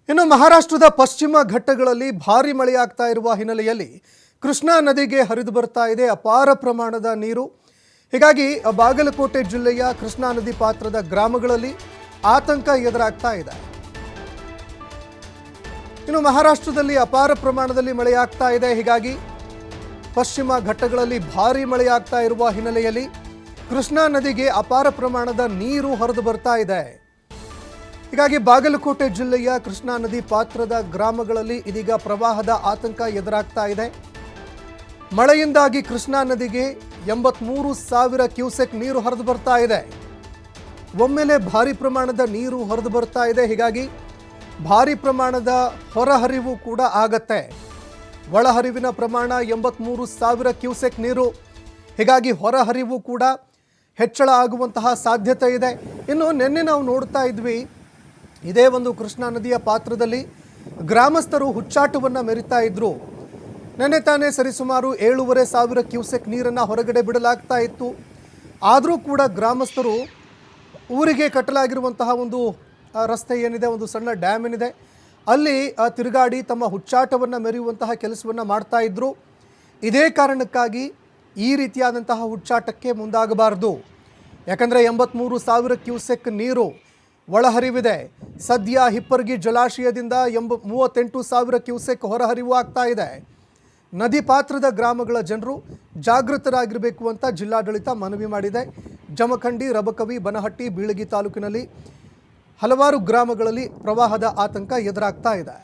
ಇನ್ನು ಮಹಾರಾಷ್ಟ್ರದ ಪಶ್ಚಿಮ ಘಟ್ಟಗಳಲ್ಲಿ ಭಾರಿ ಮಳೆಯಾಗ್ತಾ ಇರುವ ಹಿನ್ನೆಲೆಯಲ್ಲಿ ಕೃಷ್ಣಾ ನದಿಗೆ ಹರಿದು ಬರ್ತಾ ಇದೆ ಅಪಾರ ಪ್ರಮಾಣದ ನೀರು. ಹೀಗಾಗಿ ಬಾಗಲಕೋಟೆ ಜಿಲ್ಲೆಯ ಕೃಷ್ಣಾ ನದಿ ಪಾತ್ರದ ಗ್ರಾಮಗಳಲ್ಲಿ ಆತಂಕ ಎದುರಾಗ್ತಾ ಇದೆ. ಇನ್ನು ಮಹಾರಾಷ್ಟ್ರದಲ್ಲಿ ಅಪಾರ ಪ್ರಮಾಣದಲ್ಲಿ ಮಳೆಯಾಗ್ತಾ ಇದೆ. ಹೀಗಾಗಿ ಪಶ್ಚಿಮ ಘಟ್ಟಗಳಲ್ಲಿ ಭಾರಿ ಮಳೆಯಾಗ್ತಾ ಇರುವ ಹಿನ್ನೆಲೆಯಲ್ಲಿ ಕೃಷ್ಣಾ ನದಿಗೆ ಅಪಾರ ಪ್ರಮಾಣದ ನೀರು ಹರಿದು ಬರ್ತಾ ಇದೆ. ಹೀಗಾಗಿ ಬಾಗಲಕೋಟೆ ಜಿಲ್ಲೆಯ ಕೃಷ್ಣಾ ನದಿ ಪಾತ್ರದ ಗ್ರಾಮಗಳಲ್ಲಿ ಇದೀಗ ಪ್ರವಾಹದ ಆತಂಕ ಎದುರಾಗ್ತಾ ಇದೆ. ಮಳೆಯಿಂದಾಗಿ ಕೃಷ್ಣಾ ನದಿಗೆ 83,000 ಕ್ಯೂಸೆಕ್ ನೀರು ಹರಿದು ಬರ್ತಾ ಇದೆ. ಒಮ್ಮೆಲೆ ಭಾರಿ ಪ್ರಮಾಣದ ನೀರು ಹರಿದು ಬರ್ತಾ ಇದೆ. ಹೀಗಾಗಿ ಭಾರಿ ಪ್ರಮಾಣದ ಹೊರಹರಿವು ಕೂಡ ಆಗತ್ತೆ. ಒಳಹರಿವಿನ ಪ್ರಮಾಣ 83,000 ಕ್ಯೂಸೆಕ್ ನೀರು. ಹೀಗಾಗಿ ಹೊರಹರಿವು ಕೂಡ ಹೆಚ್ಚಳ ಆಗುವಂತಹ ಸಾಧ್ಯತೆ ಇದೆ. ಇನ್ನು ನಿನ್ನೆ ನಾವು ನೋಡ್ತಾ ಇದ್ವಿ, ಇದೇ ಒಂದು ಕೃಷ್ಣಾ ನದಿಯ ಪಾತ್ರದಲ್ಲಿ ಗ್ರಾಮಸ್ಥರು ಹುಚ್ಚಾಟವನ್ನು ಮೆರಿತಾ ಇದ್ರು. ನೆನ್ನೆ ತಾನೇ ಸರಿಸುಮಾರು 7,500 ಕ್ಯೂಸೆಕ್ ನೀರನ್ನು ಹೊರಗಡೆ ಬಿಡಲಾಗ್ತಾ ಇತ್ತು. ಆದರೂ ಕೂಡ ಗ್ರಾಮಸ್ಥರು ಊರಿಗೆ ಕಟ್ಟಲಾಗಿರುವಂತಹ ಒಂದು ರಸ್ತೆ ಏನಿದೆ, ಒಂದು ಸಣ್ಣ ಡ್ಯಾಮ್ ಏನಿದೆ, ಅಲ್ಲಿ ತಿರುಗಾಡಿ ತಮ್ಮ ಹುಚ್ಚಾಟವನ್ನು ಮೆರೆಯುವಂತಹ ಕೆಲಸವನ್ನು ಮಾಡ್ತಾ ಇದ್ರು. ಇದೇ ಕಾರಣಕ್ಕಾಗಿ ಈ ರೀತಿಯಾದಂತಹ ಹುಚ್ಚಾಟಕ್ಕೆ ಮುಂದಾಗಬಾರ್ದು. ಯಾಕಂದರೆ 83,000 ಕ್ಯೂಸೆಕ್ ನೀರು ಒಳಹರಿವಿದೆ. ಸದ್ಯ ಹಿಪ್ಪರ್ಗಿ ಜಲಾಶಯದಿಂದ 38,000 ಕ್ಯೂಸೆಕ್ ಹೊರಹರಿವು ಆಗ್ತಾ ಇದೆ. ನದಿ ಪಾತ್ರದ ಗ್ರಾಮಗಳ ಜನರು ಜಾಗೃತರಾಗಿರಬೇಕು ಅಂತ ಜಿಲ್ಲಾಡಳಿತ ಮನವಿ ಮಾಡಿದೆ. ಜಮಖಂಡಿ, ರಬಕವಿ, ಬನಹಟ್ಟಿ, ಬೀಳಗಿ ತಾಲೂಕಿನಲ್ಲಿ ಹಲವಾರು ಗ್ರಾಮಗಳಲ್ಲಿ ಪ್ರವಾಹದ ಆತಂಕ ಎದುರಾಗ್ತಾ ಇದೆ.